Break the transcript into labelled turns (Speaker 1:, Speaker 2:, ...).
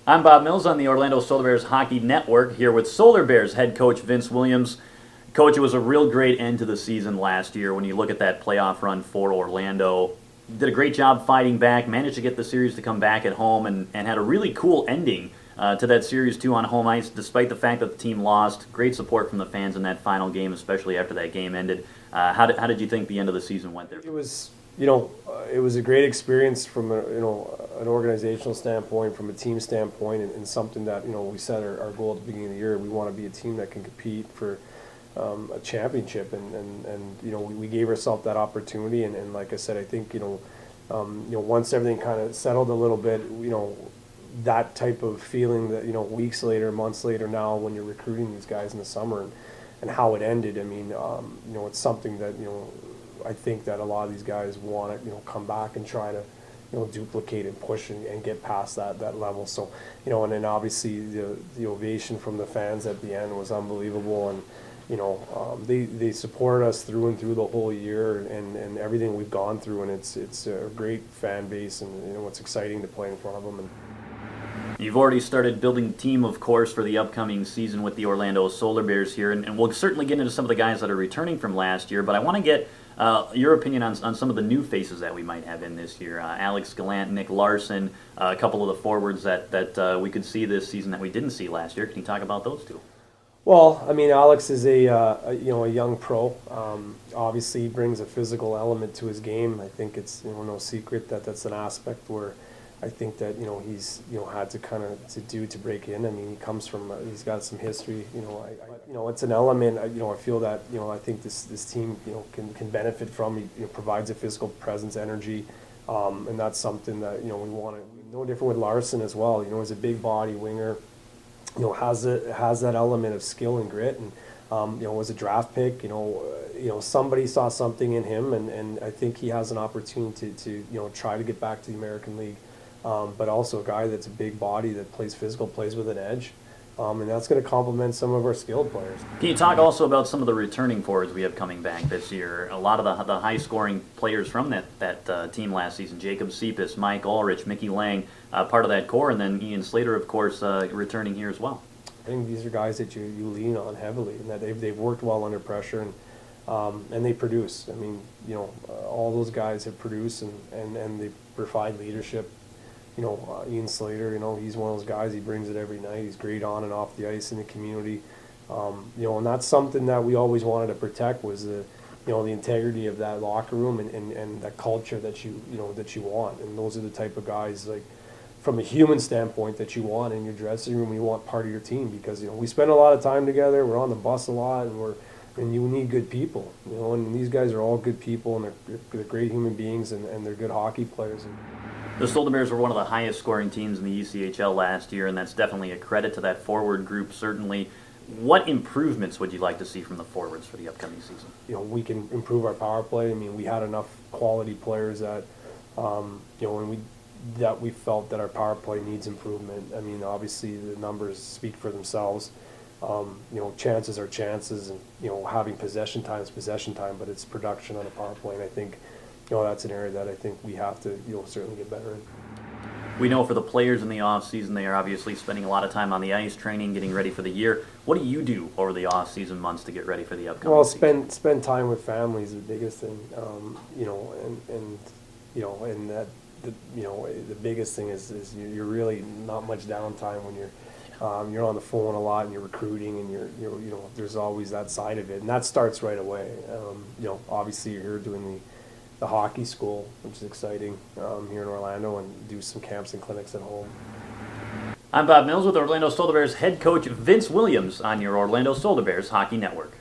Speaker 1: I'm Bob Mills on the Orlando Solar Bears Hockey Network, here with Solar Bears head coach Vince Williams. Coach, it was a real great end to the season last year when you look at that playoff run for Orlando. You did a great job fighting back, managed to get the series to come back at home, and had a really cool ending to that series too on home ice, despite the fact that the team lost. Great support from the fans in that final game, especially after that game ended. How did you think the end of the season went there?
Speaker 2: It was, it was a great experience from an organizational standpoint, from a team standpoint, and something that we set our goal at the beginning of the year. We want to be a team that can compete for a championship, and we gave ourselves that opportunity. And like I said, I think once everything kind of settled a little bit, that type of feeling that weeks later, months later, now when you're recruiting these guys in the summer and how it ended. I mean, it's something that I think that a lot of these guys want to come back and try to duplicate and push and get past that level. So and then obviously the ovation from the fans at the end was unbelievable, and they supported us through and through the whole year and everything we've gone through, and it's a great fan base, and it's exciting to play in front of them. And
Speaker 1: you've already started building the team, of course, for the upcoming season with the Orlando Solar Bears here, and we'll certainly get into some of the guys that are returning from last year, but I want to get your opinion on some of the new faces that we might have in this year. Alex Gallant, Nick Larson, a couple of the forwards that we could see this season that we didn't see last year. Can you talk about those two?
Speaker 2: Well, I mean, Alex is a young pro. Obviously, he brings a physical element to his game. I think it's no secret that that's an aspect where I think that he's had to kind of to break in. I mean, he comes from he's got some history. It's an element. I feel that I think this team can benefit from. He provides a physical presence, energy, and that's something that we want to. No different with Larson as well. He's a big body winger. Has that element of skill and grit, and was a draft pick. Somebody saw something in him, and I think he has an opportunity to try to get back to the American League. But also a guy that's a big body, that plays physical, plays with an edge, and that's going to complement some of our skilled players.
Speaker 1: Can you talk also about some of the returning forwards we have coming back this year? A lot of the high-scoring players from that team last season: Jacob Cephas, Mike Ulrich, Mickey Lang, part of that core, and then Ian Slater, of course, returning here as well.
Speaker 2: I think these are guys that you lean on heavily, and that they've worked well under pressure, and they produce. I mean, all those guys have produced, and they provide leadership. Ian Slater, he's one of those guys, he brings it every night. He's great on and off the ice in the community. And that's something that we always wanted to protect, was the integrity of that locker room and that culture that you want. And those are the type of guys, like, from a human standpoint, that you want in your dressing room, you want part of your team, because, we spend a lot of time together, we're on the bus a lot, and you need good people, and these guys are all good people, and they're great human beings, and they're good hockey players.
Speaker 1: The Solar Bears were one of the highest scoring teams in the ECHL last year, and that's definitely a credit to that forward group, certainly. What improvements would you like to see from the forwards for the upcoming season?
Speaker 2: We can improve our power play. I mean, we had enough quality players that, that we felt that our power play needs improvement. I mean, obviously the numbers speak for themselves. Chances are chances, and having possession time is possession time, but it's production on a power play, and I think that's an area that I think we have to certainly get better in.
Speaker 1: We know for the players in the off season, they are obviously spending a lot of time on the ice, training, getting ready for the year. What do you do over the off season months to get ready for the upcoming season?
Speaker 2: Spend time with family is the biggest thing. The biggest thing is you're really not much downtime when you're on the phone a lot and you're recruiting, and there's always that side of it, and that starts right away. Obviously you're here doing the hockey school, which is exciting, here in Orlando, and do some camps and clinics at home.
Speaker 1: I'm Bob Mills with Orlando Solar Bears head coach Vince Williams on your Orlando Solar Bears Hockey Network.